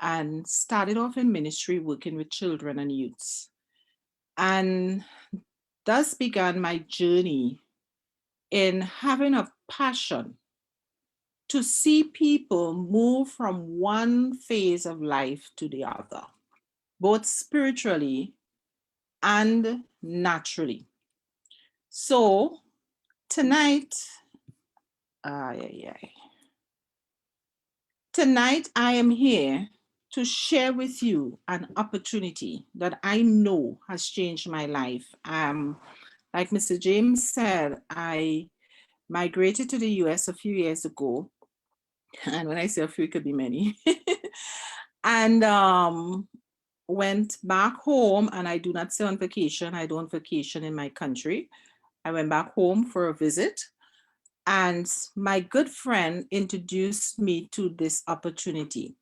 and started off in ministry working with children and youths. And thus began my journey in having a passion to see people move from one phase of life to the other, both spiritually and naturally. So tonight, ay, ay, ay. Tonight I am here to share with you an opportunity that I know has changed my life. Like Mr. James said, I migrated to the US a few years ago. And when I say a few, it could be many. And went back home, and I do not say on vacation. I don't vacation in my country. I went back home for a visit, and my good friend introduced me to this opportunity.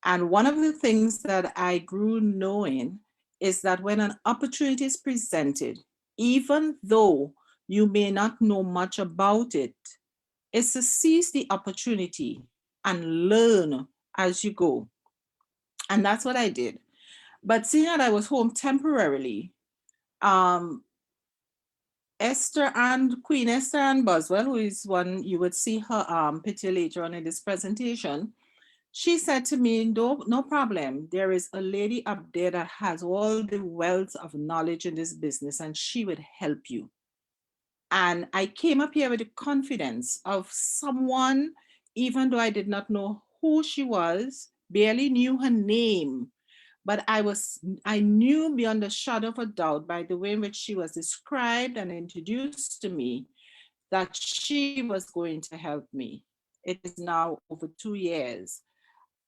And one of the things that I grew knowing is that when an opportunity is presented, even though you may not know much about it, is to seize the opportunity and learn as you go. And that's what I did. But seeing that I was home temporarily, um, Queen Esther Ann Boswell, who is one, you would see her picture later on in this presentation, she said to me, no problem. There is a lady up there that has all the wealth of knowledge in this business, and she would help you. And I came up here with the confidence of someone, even though I did not know who she was, barely knew her name, but I knew beyond a shadow of a doubt by the way in which she was described and introduced to me that she was going to help me. It is now over 2 years.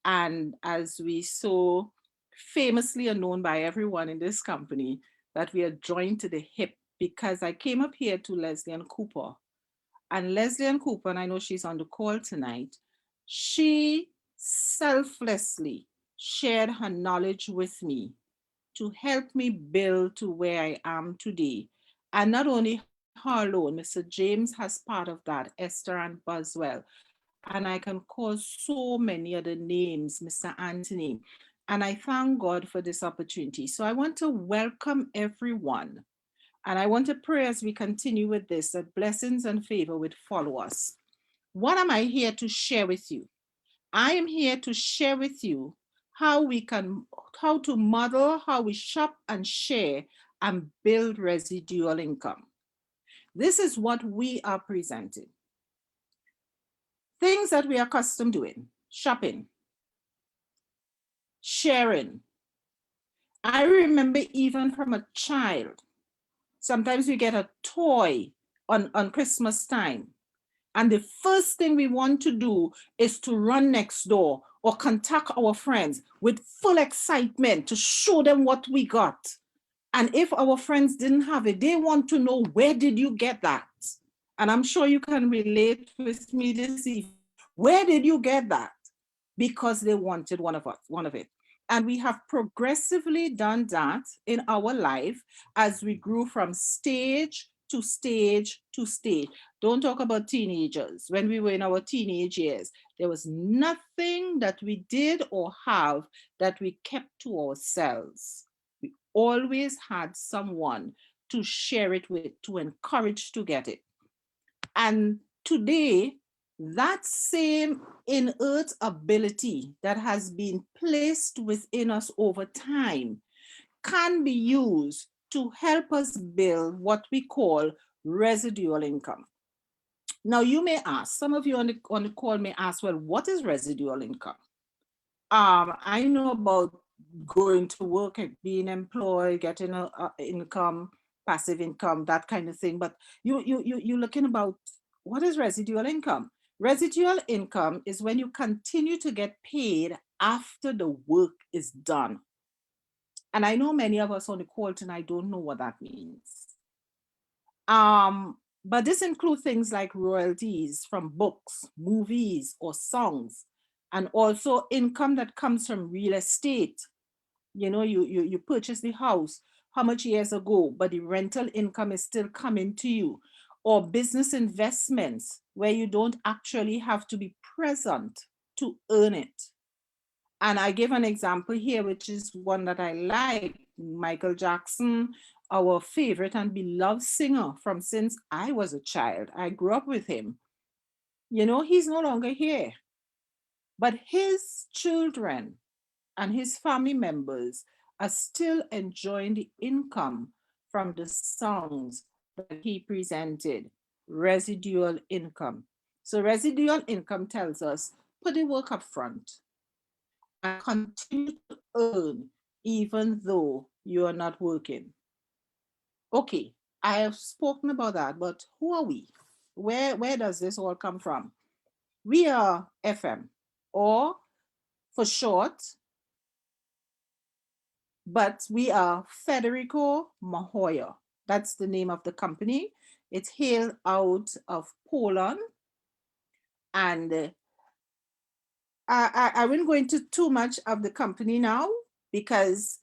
And as we so famously are known by everyone in this company, that we are joined to the hip, because I came up here to Lesley and Cooper. And Lesley and Cooper, and I know she's on the call tonight, she selflessly shared her knowledge with me to help me build to where I am today. And not only her alone, Mr. James has part of that, Esther and Boswell. And I can call so many other names, Mr. Anthony. And I thank God for this opportunity. So I want to welcome everyone. And I want to pray as we continue with this, that blessings and favor would follow us. What am I here to share with you? I am here to share with you how to model, how we shop and share and build residual income. This is what we are presenting. Things that we are accustomed doing: shopping, sharing. I remember even from a child, sometimes we get a toy on Christmas time. And the first thing we want to do is to run next door or contact our friends with full excitement to show them what we got. And if our friends didn't have it, they want to know, where did you get that? And I'm sure you can relate with me this evening. Where did you get that? Because they wanted one of it. And we have progressively done that in our life as we grew from stage to stage to stage. Don't talk about teenagers. When we were in our teenage years, there was nothing that we did or have that we kept to ourselves. We always had someone to share it with, to encourage to get it. And today, that same inert ability that has been placed within us over time can be used to help us build what we call residual income. Now, you may ask, some of you on the call may ask, well, what is residual income? I know about going to work, being employed, getting a income, passive income, that kind of thing. But you're looking about, what is residual income? Residual income is when you continue to get paid after the work is done. And I know many of us on the call tonight don't know what that means. But this includes things like royalties from books, movies, or songs, and also income that comes from real estate. You know, you purchase the house how much years ago, but the rental income is still coming to you. Or business investments where you don't actually have to be present to earn it. And I give an example here, which is one that I like. Michael Jackson, our favorite and beloved singer from since I was a child. I grew up with him. You know, he's no longer here, but his children and his family members are still enjoying the income from the songs that he presented, residual income. So residual income tells us put the work up front and continue to earn even though you are not working. Okay, I have spoken about that, but who are we? Where does this all come from? We are FM, or for short, but we are Federico Mahoya. That's the name of the company. It's hailed out of Poland. And I won't go into too much of the company now because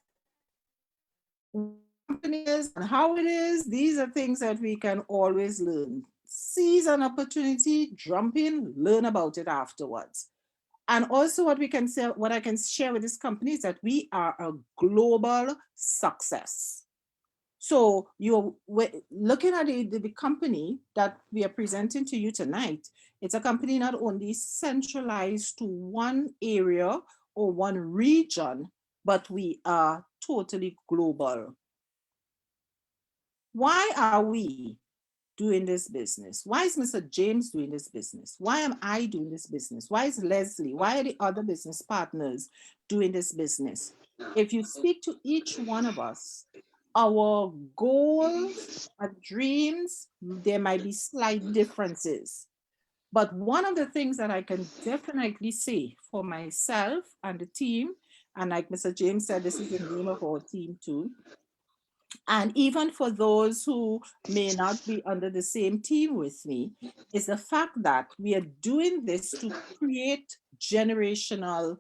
company is and how it is, these are things that we can always learn. Seize an opportunity, jump in, learn about it afterwards. And also what we can say, what I can share with this company is that we are a global success. So you're looking at the company that we are presenting to you tonight. It's a company not only centralized to one area or one region, but we are totally global. Why are we doing this business? Why is Mr. James doing this business? Why am I doing this business? Why is Lesley? Why are the other business partners doing this business? If you speak to each one of us, our goals and dreams, there might be slight differences. But one of the things that I can definitely say for myself and the team, and like Mr. James said, this is the name of our team too, and even for those who may not be under the same team with me, is the fact that we are doing this to create generational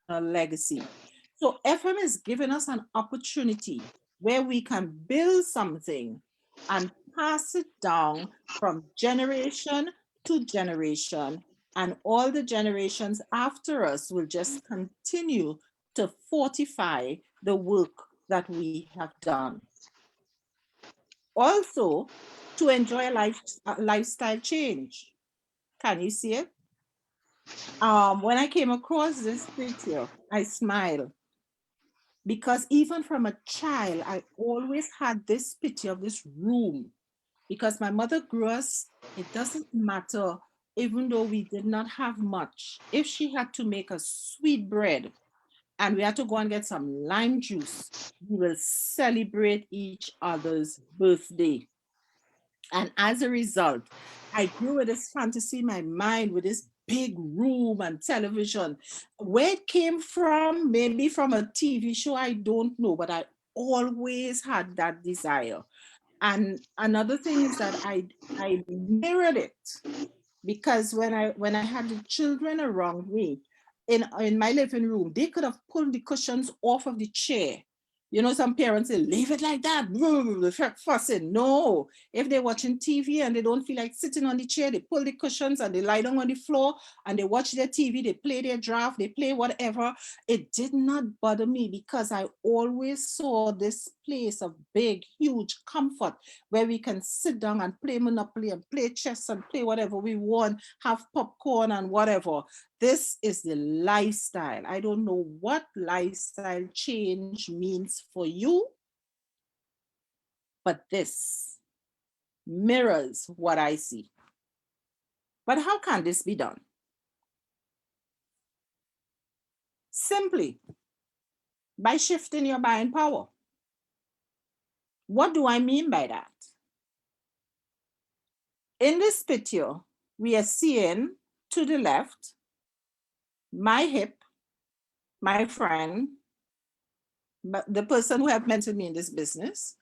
legacy. So FM is giving us an opportunity where we can build something and pass it down from generation to generation, and all the generations after us will just continue to fortify the work that we have done. Also, to enjoy a lifestyle change. Can you see it? When I came across this picture, I smiled because even from a child, I always had this picture of this room because my mother grew us. It doesn't matter, even though we did not have much. If she had to make a sweet bread, and we had to go and get some lime juice, we will celebrate each other's birthday. And as a result, I grew with this fantasy in my mind with this big room and television. Where it came from, maybe from a TV show, I don't know, but I always had that desire. And another thing is that I mirrored it because when I had the children around me in my living room, they could have pulled the cushions off of the chair. You know, some parents say, leave it like that, fussing. No, if they're watching TV and they don't feel like sitting on the chair, they pull the cushions and they lie down on the floor and they watch their TV, they play their draft, they play whatever. It did not bother me because I always saw this place of big, huge comfort where we can sit down and play Monopoly and play chess and play whatever we want, have popcorn and whatever. This is the lifestyle. I don't know what lifestyle change means for you, but this mirrors what I see. But how can this be done? Simply by shifting your buying power. What do I mean by that? In this picture, we are seeing to the left, my hip, my friend, the person who have mentored me in this business,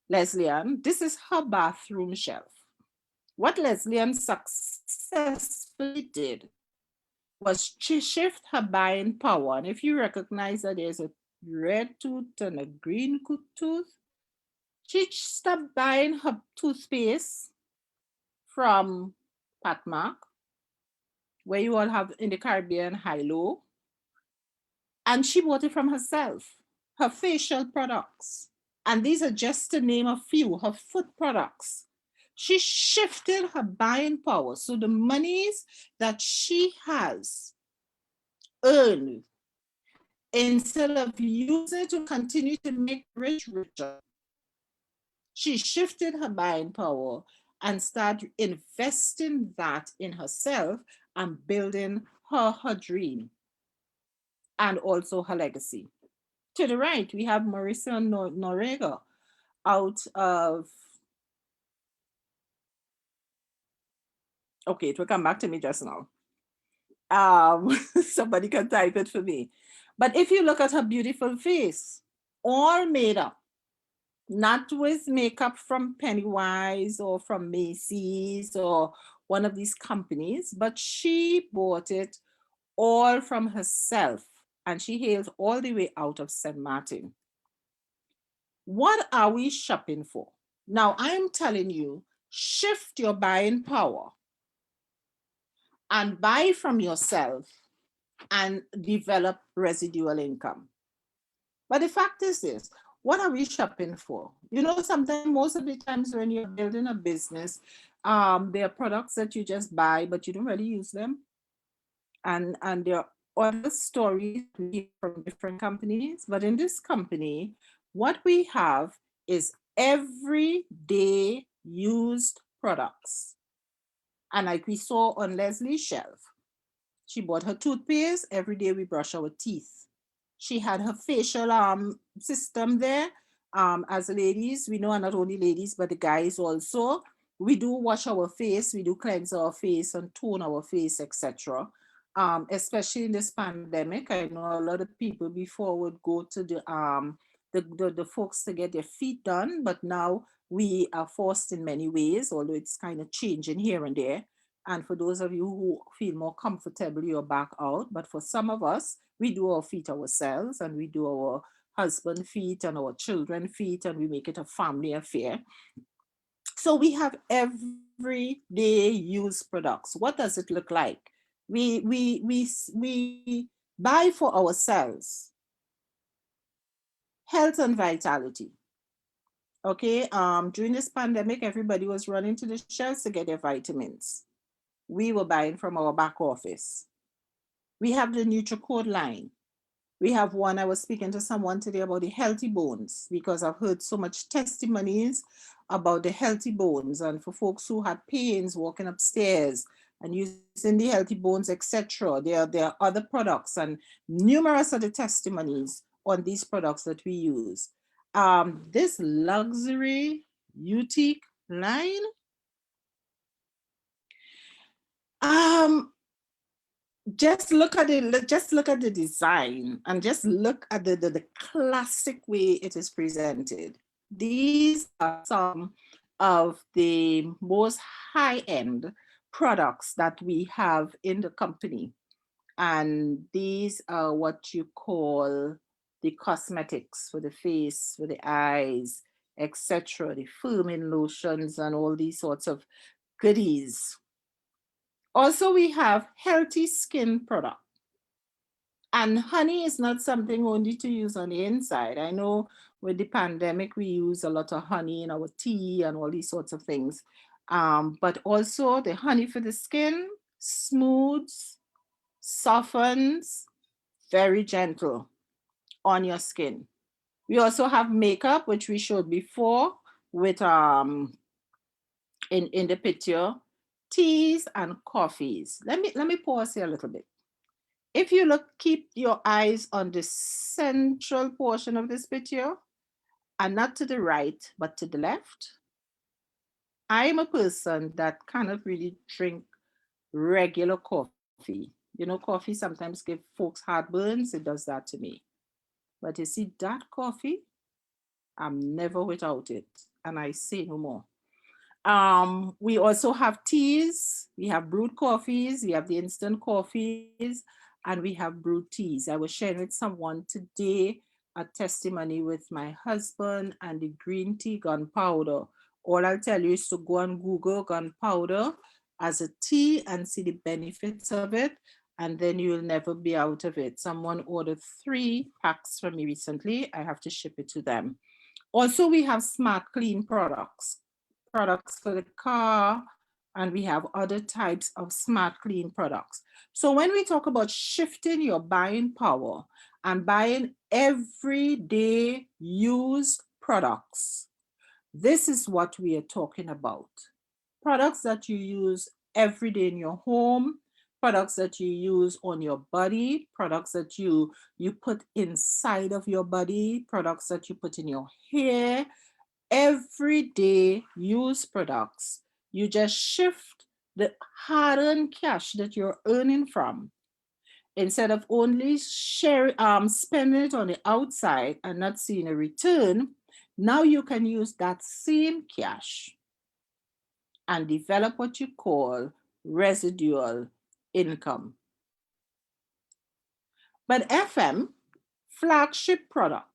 Lesley Ann. This is her bathroom shelf. What Lesley Ann successfully did was she shift her buying power. And if you recognize that there's a red tooth and a green tooth, she stopped buying her toothpaste from Patmark where you all have in the Caribbean, high-low. And she bought it from herself, her facial products. And these are just to name a few, her food products. She shifted her buying power. So the monies that she has earned, instead of using it to continue to make rich richer, she shifted her buying power and started investing that in herself and building her dream and also her legacy. To the right, we have Marissa Norega out of, okay, it will come back to me just now. Somebody can type it for me. But if you look at her beautiful face, all made up, not with makeup from Pennywise or from Macy's or one of these companies, but she bought it all from herself, and she hails all the way out of St. Martin. What are we shopping for? Now, I'm telling you, shift your buying power and buy from yourself and develop residual income. But the fact is this, what are we shopping for? You know, sometimes, most of the times when you're building a business, there are products that you just buy, but you don't really use them. And there are other stories we hear from different companies. But in this company, what we have is everyday used products. And like we saw on Leslie's shelf, she bought her toothpaste. Every day we brush our teeth. She had her facial system there. As ladies, we know, and not only ladies, but the guys also. We do wash our face, we do cleanse our face and tone our face, etc. Especially in this pandemic, I know a lot of people before would go to the folks to get their feet done, but now we are forced in many ways, although it's kind of changing here and there. And for those of you who feel more comfortable, you're back out. But for some of us, we do our feet ourselves, and we do our husband feet and our children feet, and we make it a family affair. So we have everyday use products. What does it look like? We buy for ourselves health and vitality. Okay, during this pandemic, everybody was running to the shelves to get their vitamins. We were buying from our back office. We have the NutriCode line. We have one, I was speaking to someone today about the healthy bones, because I've heard so much testimonies about the healthy bones, and for folks who had pains walking upstairs and using the healthy bones, etc. There are other products, and numerous other testimonies on these products that we use. This luxury boutique line, just look at the design, and just look at the classic way it is presented. These are some of the most high-end products that we have in the company, and these are what you call the cosmetics for the face, for the eyes, etc., the firming lotions and all these sorts of goodies. Also, we have healthy skin products. And honey is not something only to use on the inside. I know with the pandemic, we use a lot of honey in our tea and all these sorts of things. But also the honey for the skin smooths, softens, very gentle on your skin. We also have makeup, which we showed before with in the picture, teas and coffees. Let me pause here a little bit. If you look, keep your eyes on the central portion of this picture, and not to the right, but to the left. I'm a person that cannot really drink regular coffee. You know, coffee sometimes give folks heartburns. It does that to me. But you see, that coffee, I'm never without it. And I say no more. We also have teas, we have brewed coffees, we have the instant coffees, and we have brewed teas. I was sharing with someone today a testimony with my husband and the green tea gunpowder. All I'll tell you is to go and Google gunpowder as a tea and see the benefits of it, and then you'll never be out of it. Someone ordered 3 packs from me recently. I have to ship it to them. Also, we have smart clean products for the car, and we have other types of smart clean products. So when we talk about shifting your buying power and buying everyday used products, this is what we are talking about. Products that you use every day in your home, products that you use on your body, products that you put inside of your body, products that you put in your hair, everyday use products. You just shift the hard-earned cash that you're earning from. Instead of only spending it on the outside and not seeing a return, now you can use that same cash and develop what you call residual income. But FM, flagship product,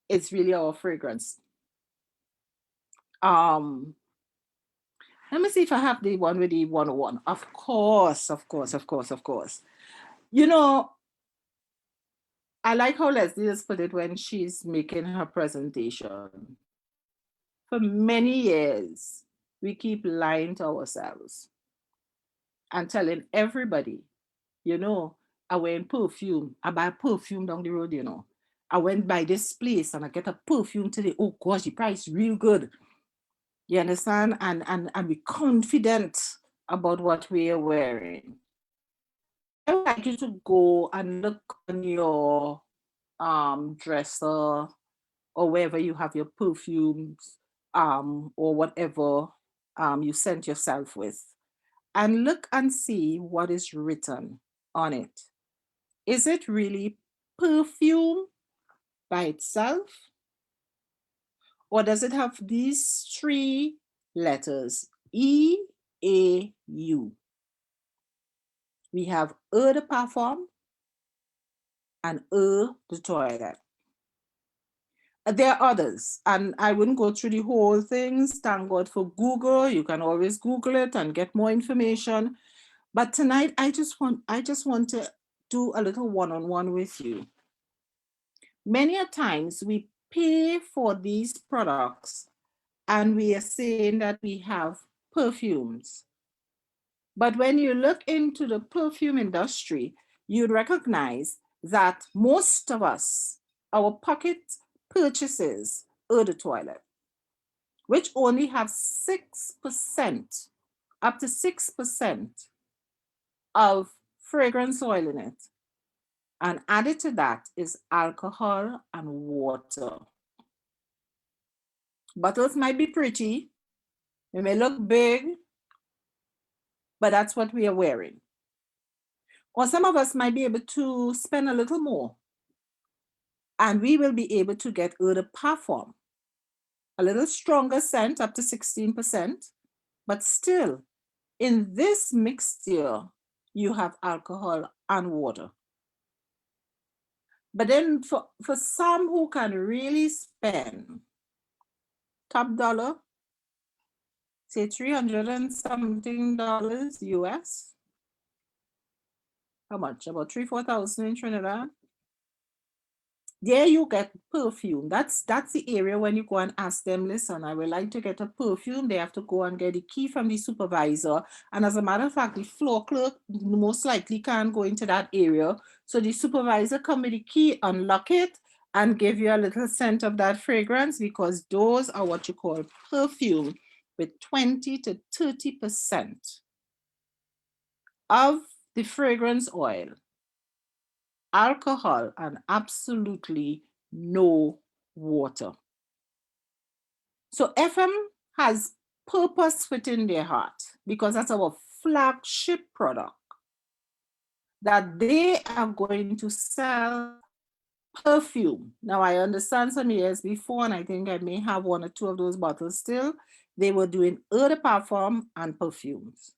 is really our fragrance. Let me see if I have the one with the 101. Of course. You know, I like how Lesley has put it when she's making her presentation. For many years, we keep lying to ourselves and telling everybody, I went perfume. I buy perfume down the road, I went by this place and I get a perfume today. Oh gosh, the price real good. You understand? And be confident about what we are wearing. I would like you to go and look on your dresser or wherever you have your perfumes or whatever you scent yourself with, and look and see what is written on it. Is it really perfume by itself? Or does it have these 3 letters, EAU? We have eau de parfum and eau de toilette. There are others, and I wouldn't go through the whole things. Thank God for Google. You can always Google it and get more information. But tonight, I just want to do a little one-on-one with you. Many a times we pay for these products and we are saying that we have perfumes. But when you look into the perfume industry, you'd recognize that most of us, our pocket purchases eau de toilette, which only have 6%, up to 6% of fragrance oil in it. And added to that is alcohol and water. Bottles might be pretty, they may look big, but that's what we are wearing. Or some of us might be able to spend a little more, and we will be able to get eau de parfum, a little stronger scent, up to 16%, but still, in this mixture, you have alcohol and water. But then for some who can really spend top dollar, say $300 and something US. How much? About 3,000-4,000 in Trinidad. There you get perfume. That's the area when you go and ask them, listen, I would like to get a perfume. They have to go and get the key from the supervisor. And as a matter of fact, the floor clerk most likely can't go into that area. So the supervisor come with the key, unlock it, and give you a little scent of that fragrance, because those are what you call perfume, with 20 to 30% of the fragrance oil, alcohol, and absolutely no water. So FM has purpose within their heart, because that's our flagship product, that they are going to sell perfume. Now, I understand some years before, and I think I may have 1 or 2 of those bottles still, they were doing eau de parfum and perfumes.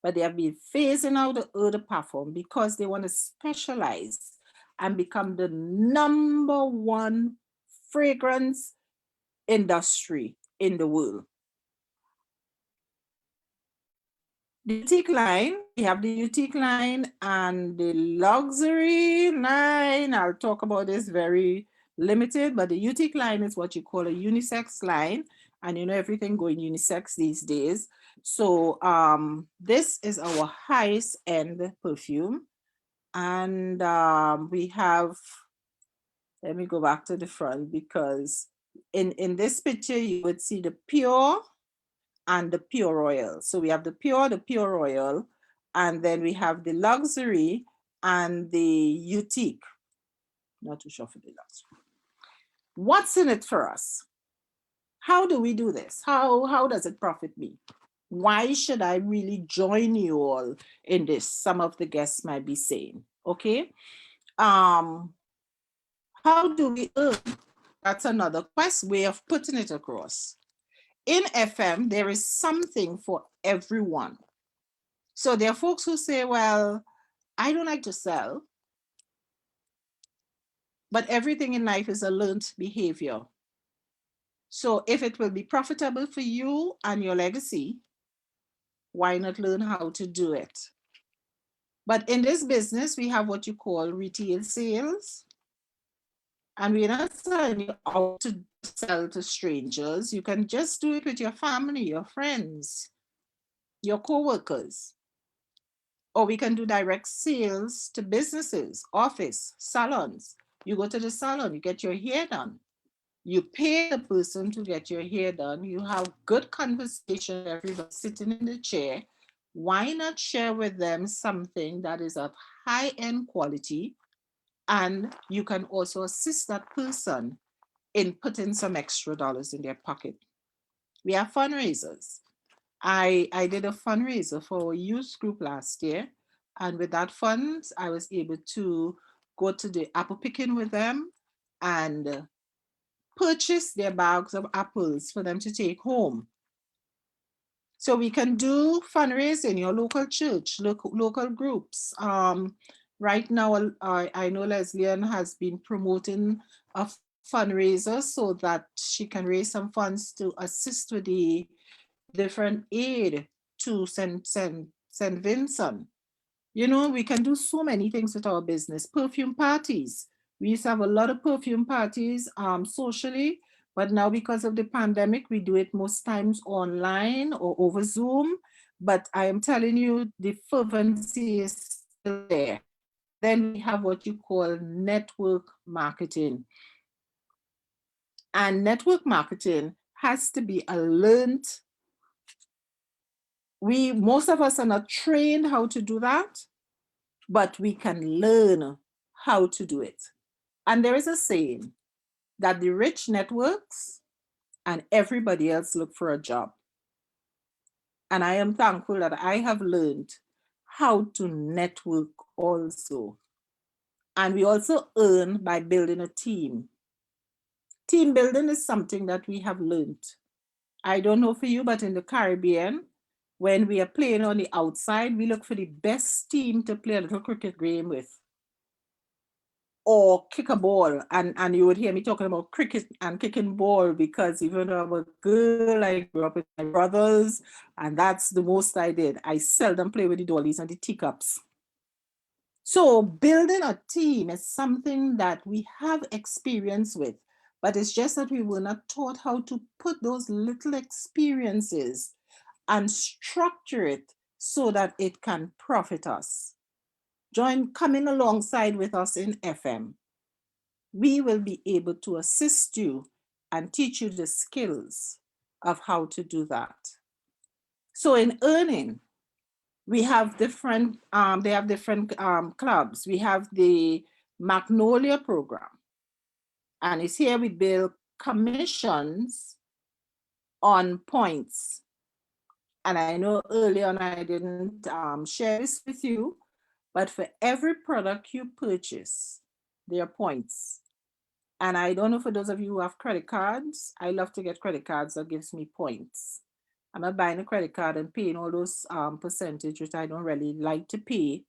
But they have been phasing out the eau de parfum because they want to specialize and become the #1 fragrance industry in the world. The boutique line, we have the boutique line and the luxury line. I'll talk about this very limited, but the boutique line is what you call a unisex line. And you know, everything going unisex these days. So this is our highest end perfume. And we have, let me go back to the front because in this picture, you would see the pure and the pure royal. So we have the pure royal, and then we have the luxury and the boutique. Not too sure for the luxury. What's in it for us? How do we do this? How does it profit me? Why should I really join you all in this? Some of the guests might be saying, okay. How do we earn? That's another way of putting it across. In FM, there is something for everyone. So there are folks who say, well, I don't like to sell, but everything in life is a learned behavior. So if it will be profitable for you and your legacy, why not learn how to do it? But in this business, we have what you call retail sales. And we're not selling you out to sell to strangers. You can just do it with your family, your friends, your co-workers. Or we can do direct sales to businesses, office, salons. You go to the salon, you get your hair done. You pay the person to get your hair done. You have good conversation, everybody sitting in the chair. Why not share with them something that is of high-end quality? And you can also assist that person in putting some extra dollars in their pocket. We have fundraisers. I did a fundraiser for a youth group last year. And with that funds, I was able to go to the apple picking with them and purchase their bags of apples for them to take home. So we can do fundraising in your local church, local groups. Right now, I know Lesley has been promoting a fundraiser so that she can raise some funds to assist with the different aid to Saint Vincent. You know, we can do so many things with our business. Perfume parties. We used to have a lot of perfume parties socially, but now because of the pandemic, we do it most times online or over Zoom. But I am telling you, the fervency is still there. Then we have what you call network marketing. And network marketing has to be a learned. Most of us are not trained how to do that, but we can learn how to do it. And there is a saying that the rich networks and everybody else look for a job. And I am thankful that I have learned how to network also. And we also earn by building a team. Team building is something that we have learned. I don't know for you, but in the Caribbean, when we are playing on the outside, we look for the best team to play a little cricket game with or kick a ball. And you would hear me talking about cricket and kicking ball because even though I'm a girl, I grew up with my brothers, and that's the most I did. I seldom play with the dollies and the teacups. So building a team is something that we have experience with, but it's just that we were not taught how to put those little experiences and structure it so that it can profit us. Coming alongside with us in FM. We will be able to assist you and teach you the skills of how to do that. So in earning, we have different, they have different clubs. We have the Magnolia program. And it's here we build commissions on points. And I know early on I didn't share this with you, but for every product you purchase, there are points. And I don't know for those of you who have credit cards, I love to get credit cards that gives me points. I'm not buying a credit card and paying all those percentage, which I don't really like to pay,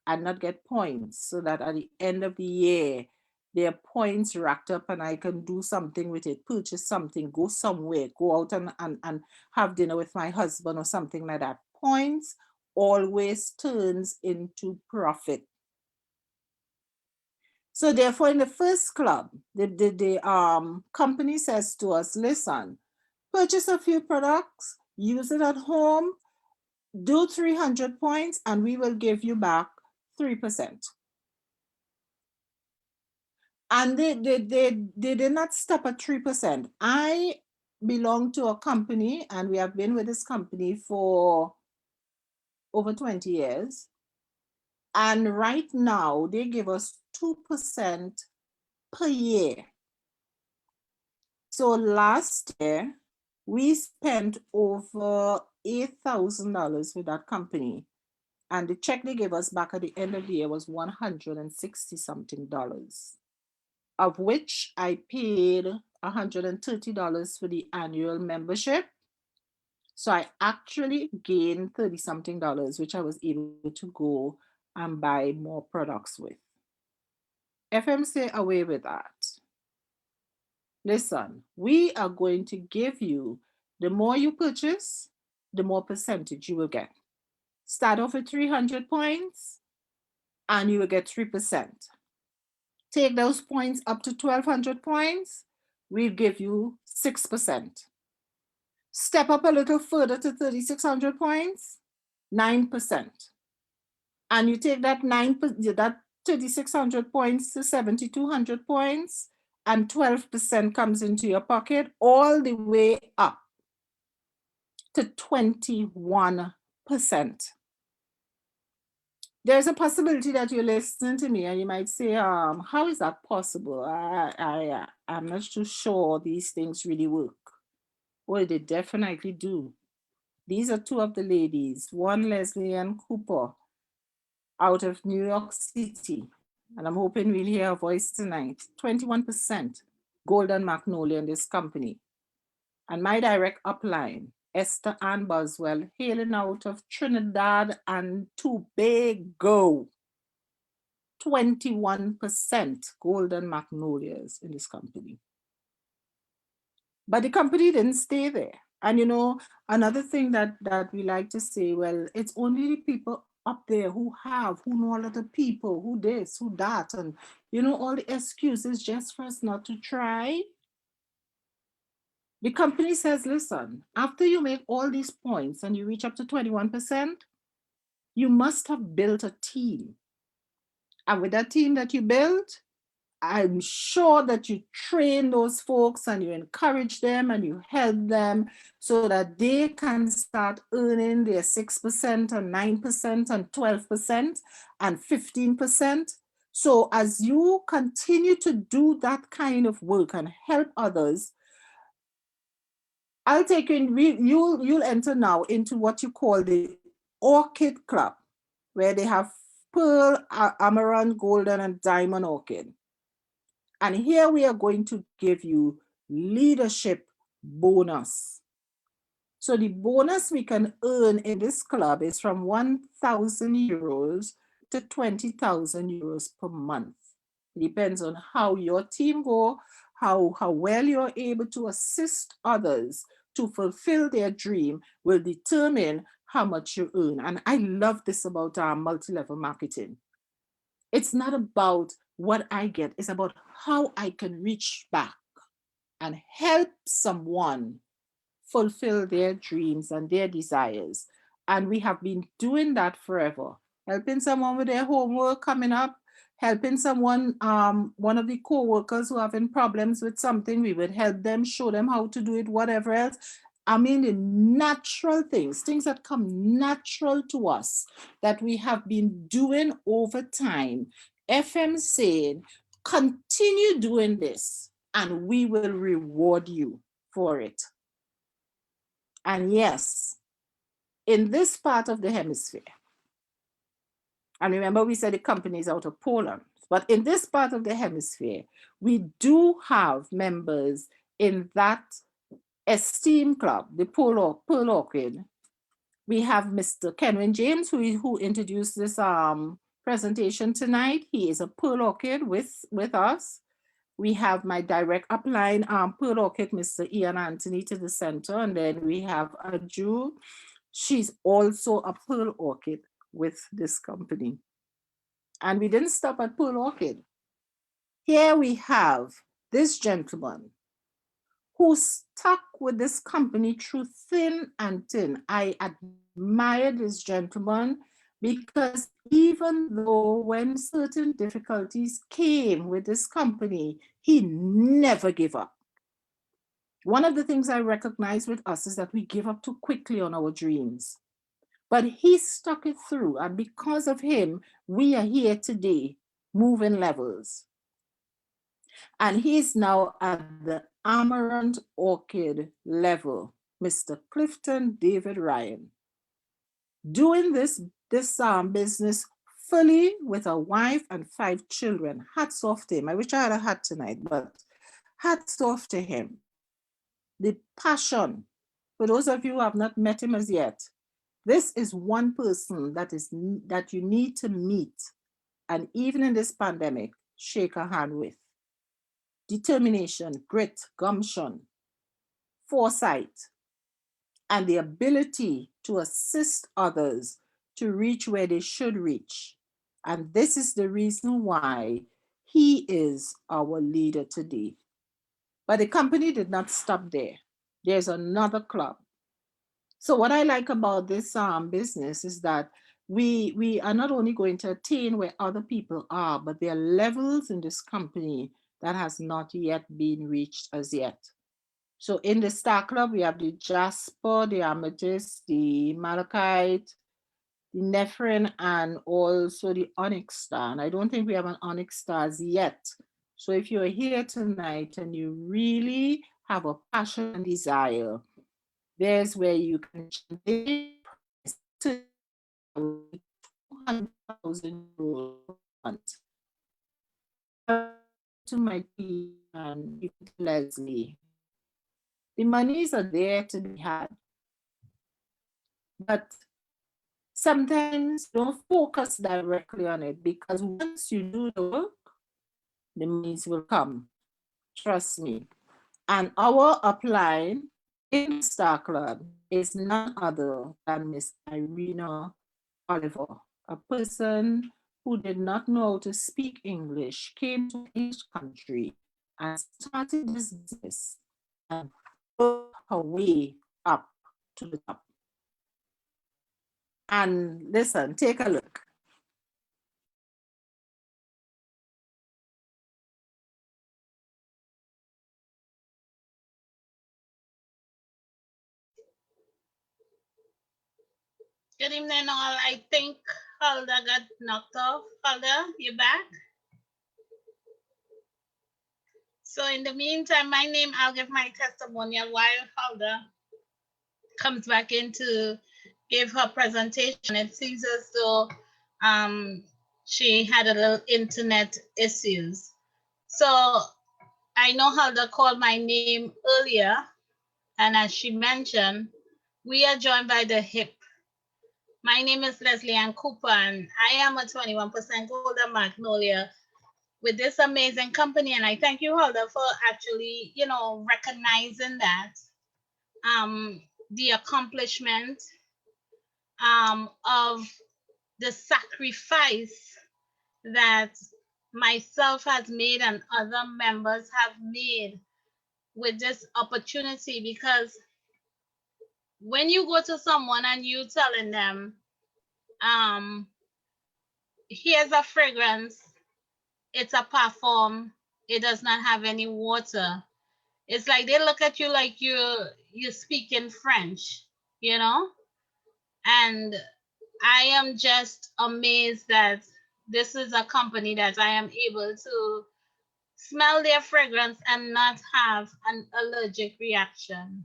and not get points so that at the end of the year, there are points racked up and I can do something with it, purchase something, go somewhere, go out and have dinner with my husband or something like that. Points always turns into profit. So therefore, in the first club, the company says to us, listen, purchase a few products, use it at home, do 300 points, and we will give you back 3%. And they did not stop at 3%. I belong to a company, and we have been with this company for over 20 years. And right now, they give us 2% per year. So last year, we spent over $8,000 with that company. And the check they gave us back at the end of the year was $160 something, of which I paid $130 for the annual membership. So I actually gained 30 something dollars, which I was able to go and buy more products with. FMC away with that. Listen, we are going to give you, the more you purchase, the more percentage you will get. Start off with 300 points and you will get 3%. Take those points up to 1,200 points, we'll give you 6%. Step up a little further to 3,600 points, 9%. And you take that 3,600 points to 7,200 points, and 12% comes into your pocket, all the way up to 21%. There's a possibility that you're listening to me and you might say, how is that possible? I'm not too sure these things really work. Well, they definitely do. These are two of the ladies, one Lesley and Cooper, out of New York City. And I'm hoping we'll hear her voice tonight. 21% Golden Magnolia in this company. And my direct upline, Esther Ann Boswell, hailing out of Trinidad and Tobago. 21% Golden Magnolias in this company. But the company didn't stay there. And you know, another thing that we like to say, well, it's only the people up there who know a lot of people, who this, who that, and you know, all the excuses just for us not to try. The company says, listen, after you make all these points and you reach up to 21%, you must have built a team. And with that team that you built, I'm sure that you train those folks and you encourage them and you help them so that they can start earning their 6% and 9% and 12% and 15%. So as you continue to do that kind of work and help others, I'll take you in, you'll enter now into what you call the Orchid Club, where they have pearl, amaranth, golden, and diamond orchid. And here we are going to give you leadership bonus. So the bonus we can earn in this club is from 1,000 euros to 20,000 euros per month. It depends on how your team go, how well you're able to assist others to fulfill their dream will determine how much you earn. And I love this about our multi-level marketing. It's not about what I get, it's about how I can reach back and help someone fulfill their dreams and their desires. And we have been doing that forever. Helping someone with their homework coming up, helping someone, one of the co-workers who are having problems with something, we would help them, show them how to do it, whatever else. I mean, the natural things that come natural to us that we have been doing over time. FM saying, continue doing this and we will reward you for it. And yes, in this part of the hemisphere, and remember we said the company is out of Poland, but in this part of the hemisphere, we do have members in that esteem club, the Pearl Orchid. We have Mr. Kenwyne James, who introduced this presentation tonight. He is a Pearl Orchid with us. We have my direct upline, Pearl Orchid, Mr. Ian Anthony to the center, and then we have Aju, She's also a pearl orchid with this company. And we didn't stop at pearl orchid. Here we have this gentleman who stuck with this company through thin and thin. I admire this gentleman because even though when certain difficulties came with this company, he never gave up. One of the things I recognize with us is that we give up too quickly on our dreams. But he stuck it through, and because of him, we are here today, moving levels. And he's now at the Amaranth Orchid level, Mr. Clifton David Ryan, doing this business fully with a wife and 5 children. Hats off to him. I wish I had a hat tonight, but hats off to him. The passion. For those of you who have not met him as yet, this is one person that you need to meet, and even in this pandemic, shake a hand with. Determination, grit, gumption, foresight, and the ability to assist others to reach where they should reach. And this is the reason why he is our leader today. But the company did not stop there. There's another club. So what I like about this business is that we are not only going to attain where other people are, but there are levels in this company that has not yet been reached as yet. So in the Star Club, we have the Jasper, the Amethyst, the Malachite, the Nephrine, and also the Onyx Star. And I don't think we have an Onyx Stars yet. So if you're here tonight and you really have a passion and desire, there's where you can to 200,000 euros to my team and even to Lesley. The monies are there to be had, but sometimes don't focus directly on it, because once you do the work, the monies will come. Trust me. And our upline in Star Club is none other than Miss Irina Oliver, a person who did not know how to speak English, came to each country and started this business and worked her way up to the top. And listen, take a look. Good evening, all. I think Holda got knocked off. Holda, you back? So in the meantime, my name, I'll give my testimonial while Holda comes back in to give her presentation. It seems as though she had a little internet issues. So I know Holda called my name earlier, and as she mentioned, we are joined by the HIP. My name is Lesley Ann Cooper, and I am a 21% Golden Magnolia with this amazing company. And I thank you, Holda, for actually, recognizing that the accomplishment of the sacrifice that myself has made and other members have made with this opportunity. Because when you go to someone and you telling them, here's a fragrance, it's a perfume, it does not have any water, it's like they look at you like you speak in French, you know? And I am just amazed that this is a company that I am able to smell their fragrance and not have an allergic reaction.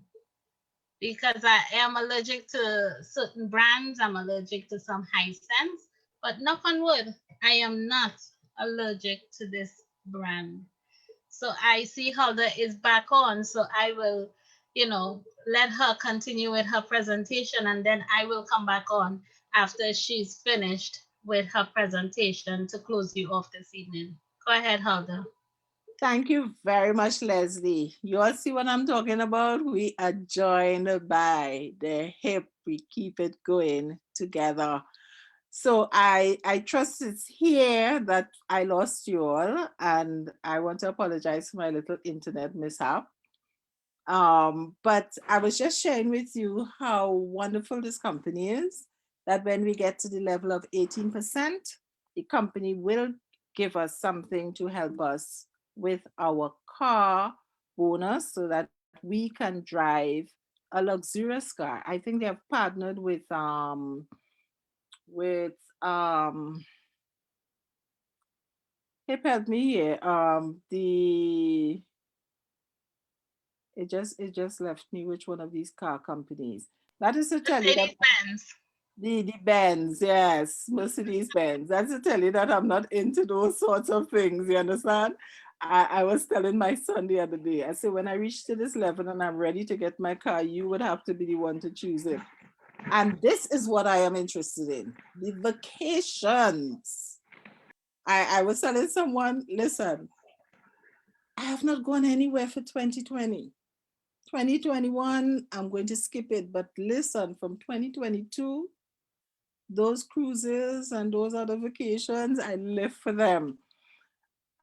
Because I am allergic to certain brands, I'm allergic to some high scents, but knock on wood, I am not allergic to this brand. So I see Hulda is back on, so I will, let her continue with her presentation, and then I will come back on after she's finished with her presentation to close you off this evening. Go ahead, Hulda. Thank you very much, Lesley. You all see what I'm talking about? We are joined by the hip. We keep it going together. So I trust it's here that I lost you all, and I want to apologize for my little internet mishap. But I was just sharing with you how wonderful this company is. That when we get to the level of 18%, the company will give us something to help us with our car bonus so that we can drive a luxurious car. I think they have partnered with help me here. It just left me which one of these car companies. That is to tell you that Mercedes Benz. the Benz, yes, Mercedes Benz. That's to tell you that I'm not into those sorts of things. You understand? I was telling my son the other day. I said when I reach to this level and I'm ready to get my car, you would have to be the one to choose it. And this is what I am interested in: the vacations. I was telling someone, listen, I have not gone anywhere for 2020. 2021, I'm going to skip it. But listen, from 2022, those cruises and those other vacations, I live for them.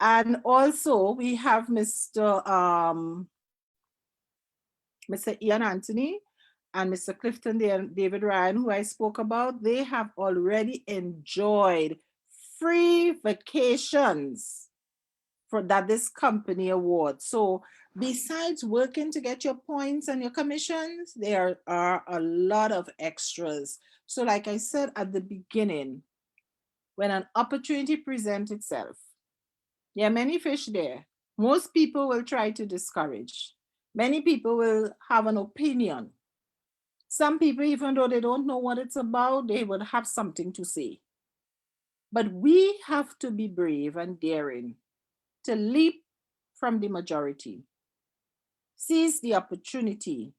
And also, we have Mr. Ian Anthony and Mr. Clifton David Ryan, who I spoke about. They have already enjoyed free vacations for that this company awards. So besides working to get your points and your commissions, there are a lot of extras. So like I said at the beginning, when an opportunity presents itself, there are many fish there. Most people will try to discourage. Many people will have an opinion. Some people, even though they don't know what it's about, they will have something to say. But we have to be brave and daring to leap from the majority, seize the opportunity,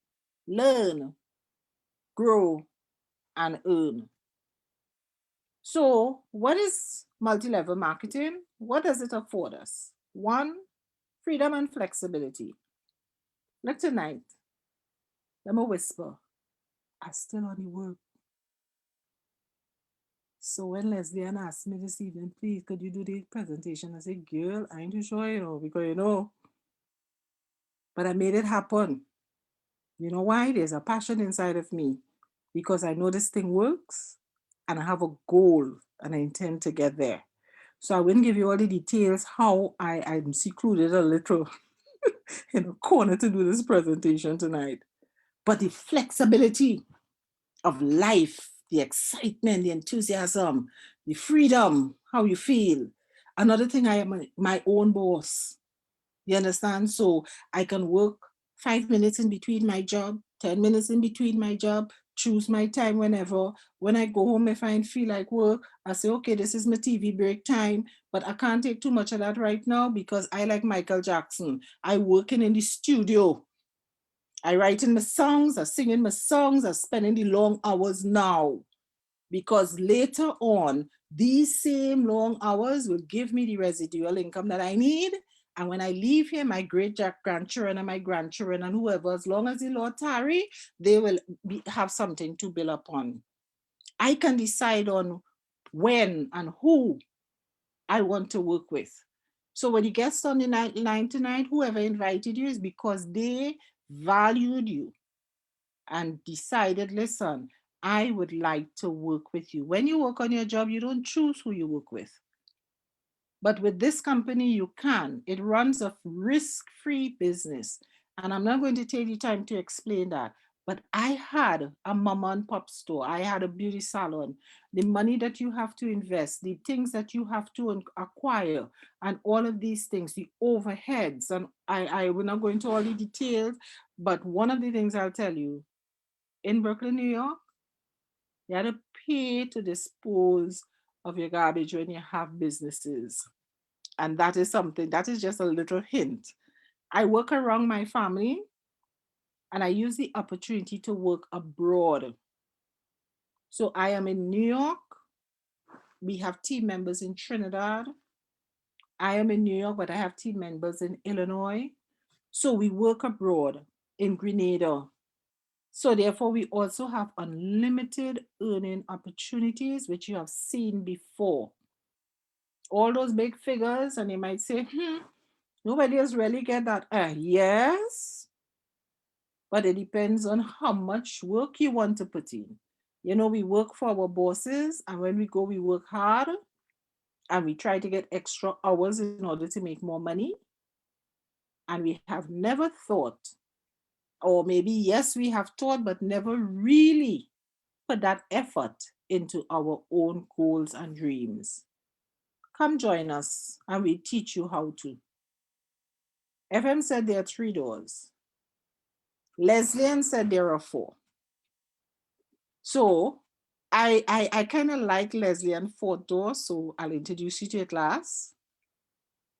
learn, grow, and earn. So, what is multi level marketing? What does it afford us? One, freedom and flexibility. Like tonight, let me whisper, I still on the work. So when Lesbian asked me this evening, please, could you do the presentation? I said, girl, I ain't too sure, because but I made it happen. You know why? There's a passion inside of me because I know this thing works and I have a goal and I intend to get there. So I wouldn't give you all the details how I'm secluded a little in a corner to do this presentation tonight. But the flexibility of life, the excitement, the enthusiasm, the freedom, how you feel. Another thing, I am my own boss. You understand? So I can work 5 minutes in between my job, 10 minutes in between my job, choose my time whenever. When I go home, if I feel like work, I say, okay, this is my TV break time, but I can't take too much of that right now because I like Michael Jackson. I working in the studio. I writing my songs, I singing my songs, I spending the long hours now because later on, these same long hours will give me the residual income that I need. And when I leave here, my great grandchildren and my grandchildren and whoever, as long as the Lord tarry, they will have something to build upon. I can decide on when and who I want to work with. So when you get on the line tonight, whoever invited you is because they valued you and decided, listen, I would like to work with you. When you work on your job, you don't choose who you work with. But with this company, you can. It runs a risk free business. And I'm not going to take the time to explain that. But I had a mom and pop store, I had a beauty salon. The money that you have to invest, the things that you have to acquire, and all of these things, the overheads. And I will not go into all the details. But one of the things I'll tell you, in Brooklyn, New York, you have to pay to dispose of your garbage when you have businesses. And that is something, that is just a little hint. I work around my family and I use the opportunity to work abroad. So I am in New York. We have team members in Trinidad I am in New York, but I have team members in Illinois. So we work abroad in Grenada. So therefore, we also have unlimited earning opportunities, which you have seen before. All those big figures, and you might say, nobody else really get that. Yes, but it depends on how much work you want to put in. You know, we work for our bosses, and when we go, we work hard and we try to get extra hours in order to make more money. And we have never thought, or maybe yes, we have thought, but never really put that effort into our own goals and dreams. Come join us and we teach you how to. FM said there are 3 doors. Lesley said there are 4. So I kind of like Lesley and 4th door, so I'll introduce you to it last.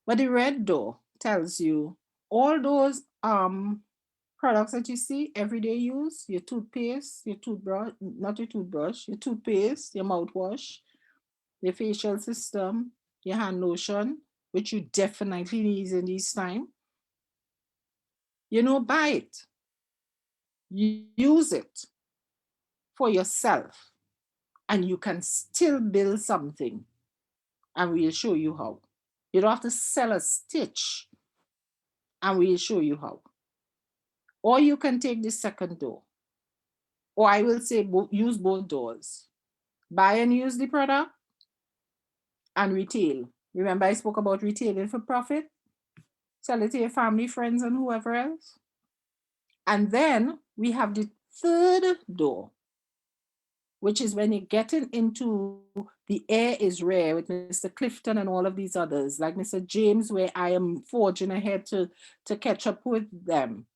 But the red door tells you all those products that you see everyday use, your toothpaste, your toothbrush, not your toothbrush, your toothpaste, your mouthwash, your facial system, your hand lotion, which you definitely need in this time. You know, buy it, use it for yourself, and you can still build something. And we'll show you how. You don't have to sell a stitch, and we'll show you how. Or you can take the second door. Or I will say use both doors. Buy and use the product and retail. Remember I spoke about retailing for profit? Sell it to your family, friends, and whoever else. And then we have the third door, which is when you're getting into the air is rare with Mr. Clifton and all of these others, like Mr. James, where I am forging ahead to catch up with them.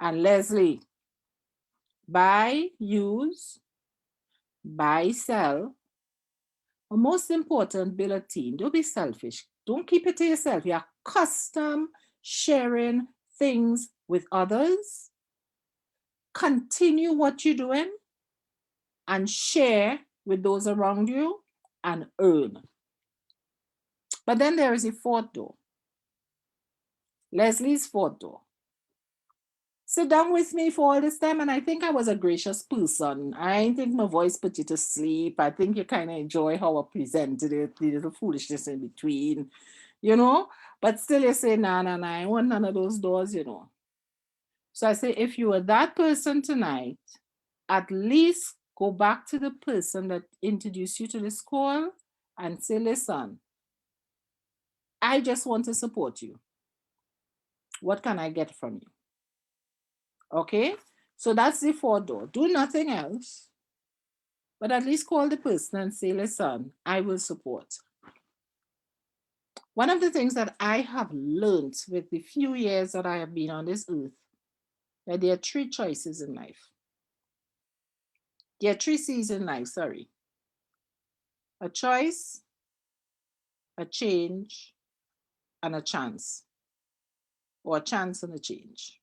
And Lesley, buy, use, buy, sell. But most important, build a team. Don't be selfish. Don't keep it to yourself. You're custom sharing things with others. Continue what you're doing and share with those around you and earn. But then there is a 4th door. Lesley's 4th door. Sit down with me for all this time, and I think I was a gracious person. I think my voice put you to sleep. I think you kind of enjoy how I presented it, the little foolishness in between, you know. But still, you say, nah, nah, nah, I want none of those doors, you know. So I say, if you were that person tonight, at least go back to the person that introduced you to this call and say, listen, I just want to support you. What can I get from you? Okay, so that's the 4th door. Do nothing else, but at least call the person and say, listen, I will support. One of the things that I have learned with the few years that I have been on this earth, that there are 3 choices in life. There are 3 C's in life, sorry. A choice, a change, and a chance. Or a chance and a change.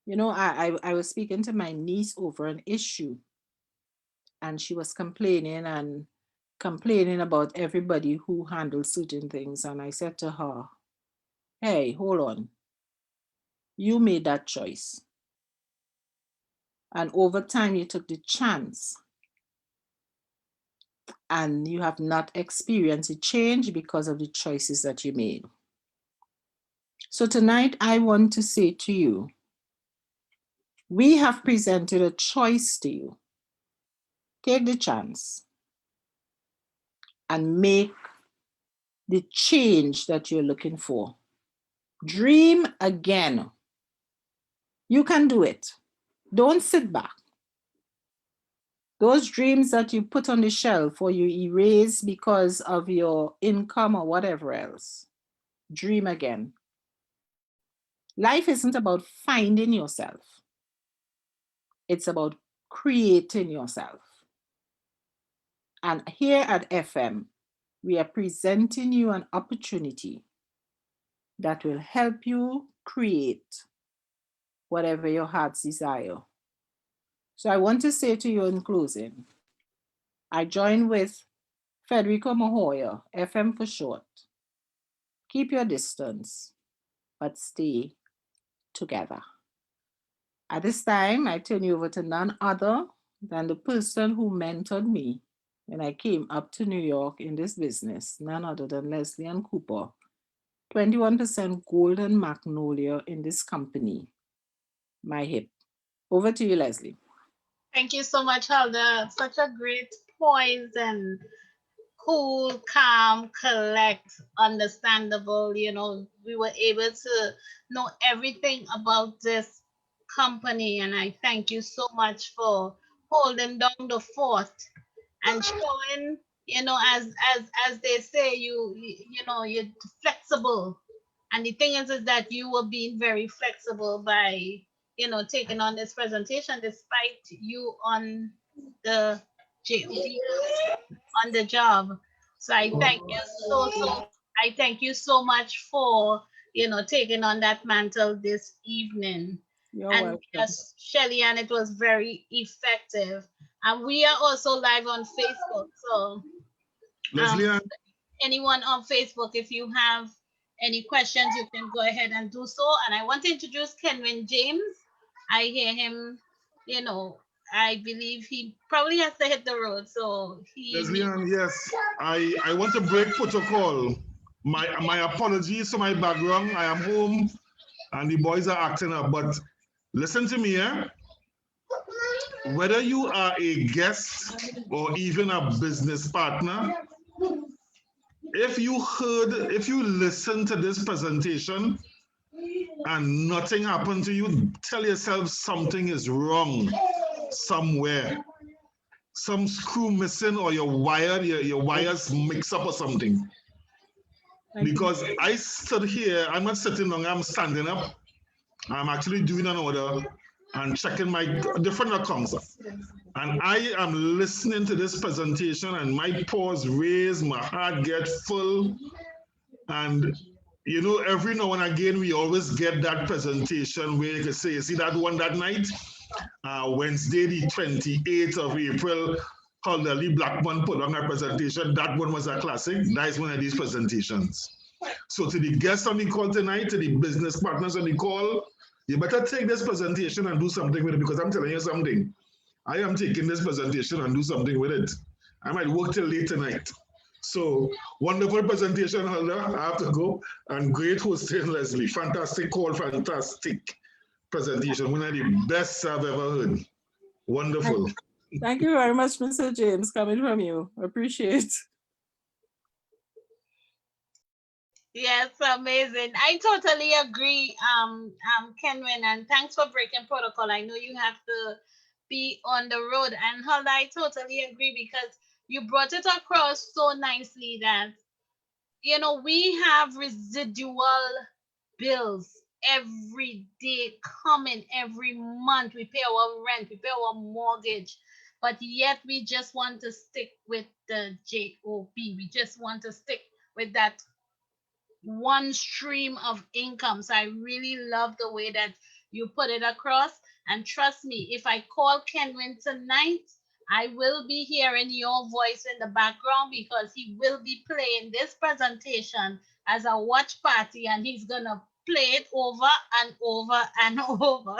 You know, I was speaking to my niece over an issue, and she was complaining about everybody who handles certain things. And I said to her, hey, hold on. You made that choice. And over time, you took the chance. And you have not experienced a change because of the choices that you made. So tonight, I want to say to you, we have presented a choice to you. Take the chance and make the change that you're looking for. Dream again. You can do it. Don't sit back. Those dreams that you put on the shelf or you erase because of your income or whatever else, dream again. Life isn't about finding yourself. It's about creating yourself. And here at FM, we are presenting you an opportunity that will help you create whatever your heart's desire. So I want to say to you in closing, I join with Federico Mahoya, FM for short. Keep your distance, but stay together. At this time, I turn you over to none other than the person who mentored me when I came up to New York in this business, none other than Lesley and Cooper, 21% golden magnolia in this company, my hip. Over to you, Lesley. Thank you so much, Holda. Such a great poise and cool, calm, collect, understandable. We were able to know everything about this company, and I thank you so much for holding down the fort and showing, as they say, you're flexible. And the thing is that you were being very flexible by, taking on this presentation despite you on the job, on the job. So I thank you so much for, taking on that mantle this evening. You're And welcome. yes, Shelly, and it was very effective. And we are also live on Facebook. So um, Leslie, anyone on Facebook, if you have any questions, you can go ahead and do so. And I want to introduce Kenwyne James. I hear him, you know, I believe he probably has to hit the road. So he Leslie, needs. yes, I want to break protocol. My apologies for my background. I am home and the boys are acting up, but listen to me, eh? Whether you are a guest or even a business partner, if you listen to this presentation and nothing happened to you, tell yourself something is wrong somewhere. Some screw missing or your wires mix up or something. Because I stood here, I'm not sitting down, I'm standing up. I'm actually doing an order and checking my different accounts. And I am listening to this presentation and my paws raise, my heart get full. And every now and again, we always get that presentation where you can say, you see that one that night? Wednesday, the 28th of April, Holda Blackman put on a presentation. That one was a classic. That is one of these presentations. So to the guests on the call tonight, to the business partners on the call, you better take this presentation and do something with it, because I'm telling you something. I am taking this presentation and do something with it. I might work till late tonight. So wonderful presentation, Holda. I have to go. And great hosting, Lesley. Fantastic call, fantastic presentation. One of the best I've ever heard. Wonderful. Thank you very much, Mr. James, coming from you. Appreciate. Yes, amazing. I totally agree, Kenwyne, and thanks for breaking protocol. I know you have to be on the road, and Holda, I totally agree because you brought it across so nicely that we have residual bills every day coming every month. We pay our rent, we pay our mortgage, but yet we just want to stick with the job. We just want to stick with that one stream of income. So I really love the way that you put it across. And trust me, if I call Kenwyne tonight, I will be hearing your voice in the background because he will be playing this presentation as a watch party and he's gonna play it over and over and over.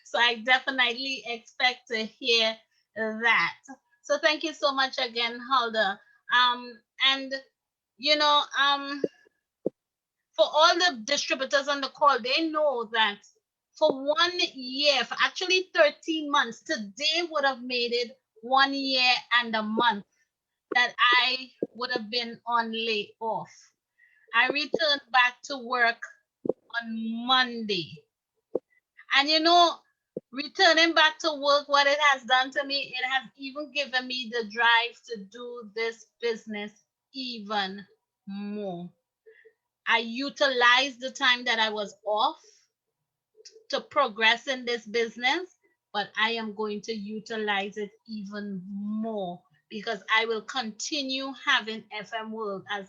So I definitely expect to hear that. So thank you so much again, Holda. And you know, for all the distributors on the call, they know that for 1 year, for actually 13 months, today would have made it 1 year and a month that I would have been on layoff. I returned back to work on Monday. And returning back to work, what it has done to me, it has even given me the drive to do this business even more. I utilized the time that I was off to progress in this business, but I am going to utilize it even more because I will continue having FM World as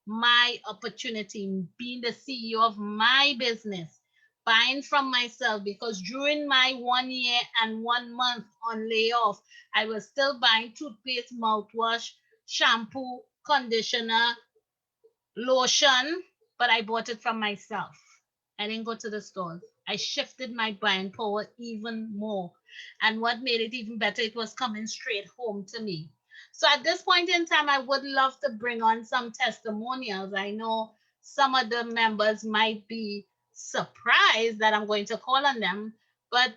my opportunity, being the CEO of my business, buying from myself because during my 1 year and 1 month on layoff, I was still buying toothpaste, mouthwash, shampoo, conditioner, lotion, but I bought it from myself. I didn't go to the stores. I shifted my buying power even more. And what made it even better, it was coming straight home to me. So at this point in time, I would love to bring on some testimonials. I know some of the members might be surprised that I'm going to call on them, but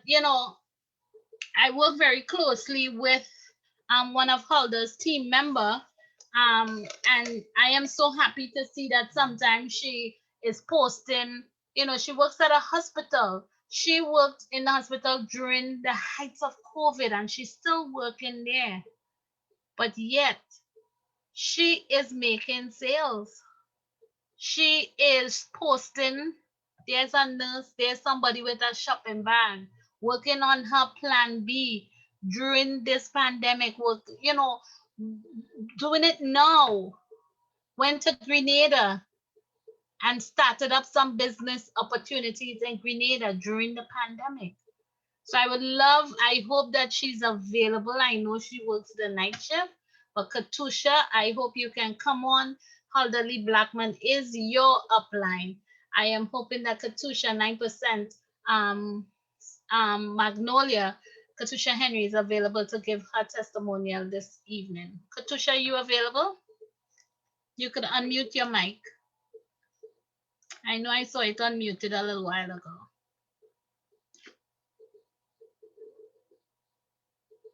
I work very closely with one of Holda's team member, and I am so happy to see that sometimes she is posting. She works at a hospital. She worked in the hospital during the heights of COVID, and she's still working there. But yet, she is making sales. She is posting. There's a nurse, there's somebody with a shopping bag working on her plan B during this pandemic, doing it now. Went to Grenada and started up some business opportunities in Grenada during the pandemic. So I hope that she's available. I know she works the night shift, but Katusha, I hope you can come on. Holda Blackman is your upline. I am hoping that Katusha 9% Magnolia, Katusha Henry is available to give her testimonial this evening. Katusha, are you available? You could unmute your mic. I know I saw it unmuted a little while ago.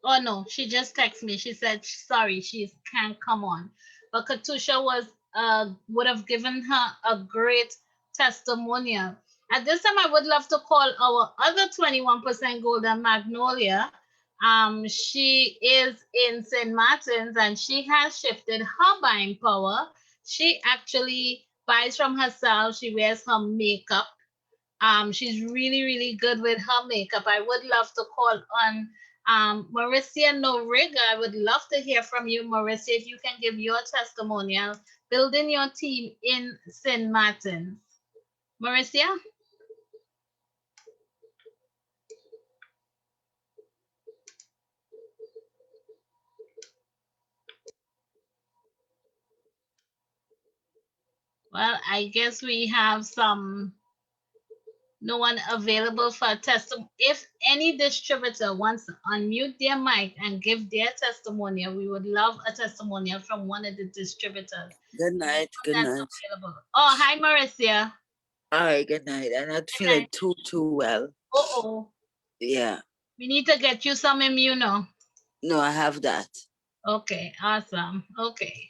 Oh no, she just texted me. She said sorry, she can't come on. But Katusha would have given her a great testimonial. At this time, I would love to call our other 21% Golden Magnolia. She is in St. Martin's and she has shifted her buying power. She actually buys from herself. She wears her makeup. She's really, really good with her makeup. I would love to call on Mauricia Noriga. I would love to hear from you, Mauricia, if you can give your testimonial, building your team in St. Martin's. Mauricia? Well, I guess we have no one available for a testimony. If any distributor wants to unmute their mic and give their testimonial, we would love a testimonial from one of the distributors. Good night. Good night. Available. Oh, hi, Mauricia. Hi, good night. I'm not feeling too well. Uh-oh. Yeah. We need to get you some immuno. No, I have that. Okay, awesome. Okay.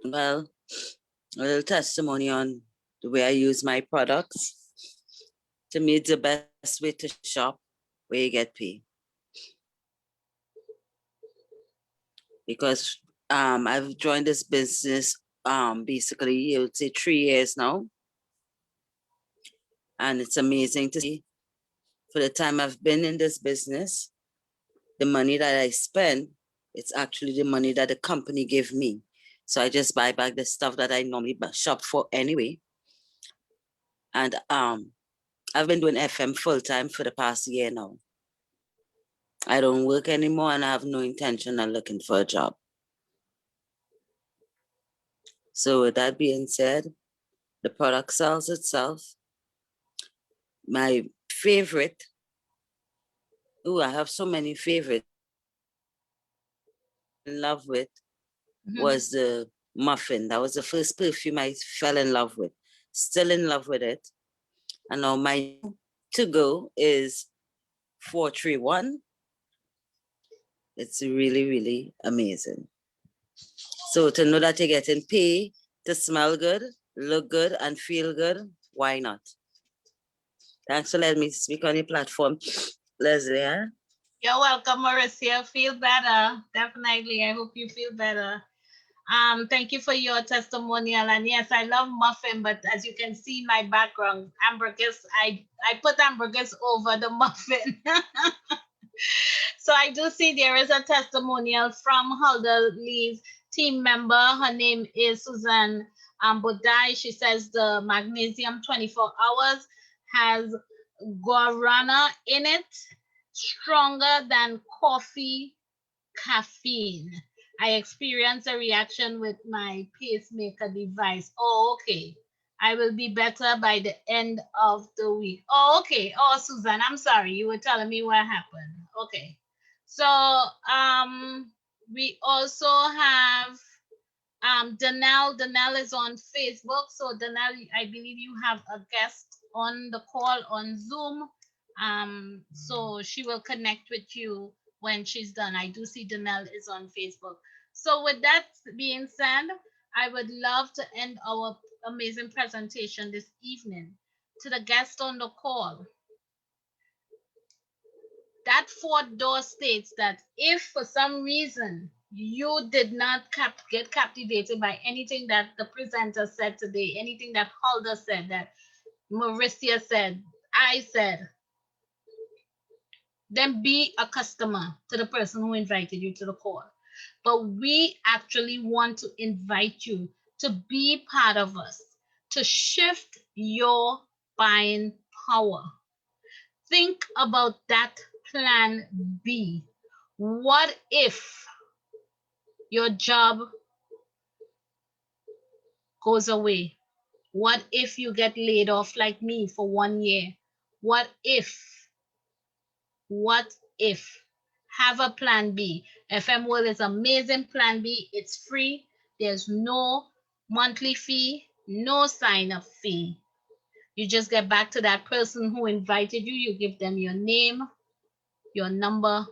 Well, a little testimony on the way I use my products. To me, it's the best way to shop where you get paid. Because I've joined this business basically, you would say 3 years now. And it's amazing to see for the time I've been in this business, the money that I spend, it's actually the money that the company gave me. So I just buy back the stuff that I normally shop for anyway. And I've been doing FM full time for the past year now. I don't work anymore and I have no intention of looking for a job. So with that being said, the product sells itself. My favorite, I have so many favorites in love with, was the muffin. That was the first perfume I fell in love with. Still in love with it. And now my to go is 431. It's really, really amazing. So to know that you're getting paid to smell good, look good, and feel good, why not? Thanks for letting me speak on your platform, Lesley. Huh? You're welcome, Mauricia. Feel better. Definitely. I hope you feel better. Thank you for your testimonial. And yes, I love muffin, but as you can see in my background, hamburgers, I put hamburgers over the muffin. So I do see there is a testimonial from Holda Lee's team member. Her name is Susan Bodai. She says the magnesium 24 hours has guarana in it, stronger than coffee caffeine. I experienced a reaction with my pacemaker device. Oh, okay. I will be better by the end of the week. Oh, okay. Oh, Susan, I'm sorry. You were telling me what happened. Okay. So, we also have Danelle is on Facebook. So Danelle, I believe you have a guest on the call on Zoom. So she will connect with you when she's done. I do see Danelle is on Facebook. So with that being said, I would love to end our amazing presentation this evening to the guest on the call. That fourth door states that if for some reason you did not get captivated by anything that the presenter said today, anything that Holda said, that Mauricia said, I said, then be a customer to the person who invited you to the call. But we actually want to invite you to be part of us, to shift your buying power. Think about that plan B. What if your job goes away? What if you get laid off like me for 1 year? What if? What if? Have a plan B. FM World is amazing plan B. It's free. There's no monthly fee, no sign up fee. You just get back to that person who invited you. You give them your name, your number,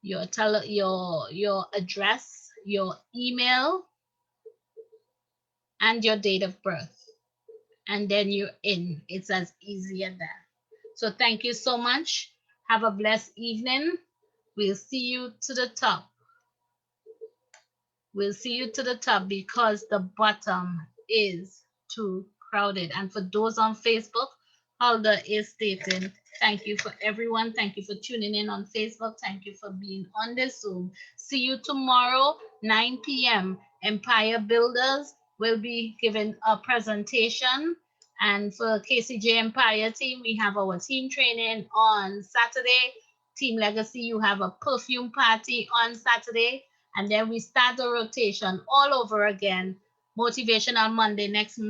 your address, your email, and your date of birth. And then you're in. It's as easy as that. So thank you so much. Have a blessed evening. We'll see you to the top. We'll see you to the top because the bottom is too crowded. And for those on Facebook, Holda is stating, thank you for everyone. Thank you for tuning in on Facebook. Thank you for being on this Zoom. See you tomorrow, 9 p.m. Empire Builders will be giving a presentation. And for KCJ Empire team, we have our team training on Saturday. Team Legacy, you have a perfume party on Saturday. And then we start the rotation all over again. Motivational Monday next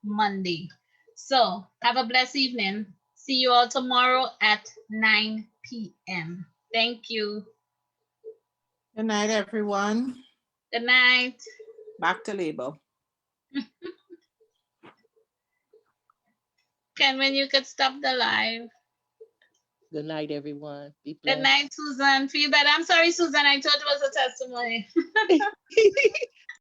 Monday. So have a blessed evening. See you all tomorrow at 9 p.m. Thank you. Good night, everyone. Good night. Back to labor. Kenwyne, you could stop the live. Good night, everyone. Be Good blessed. night, Susan. Feel better. I'm sorry, Susan. I thought it was a testimony.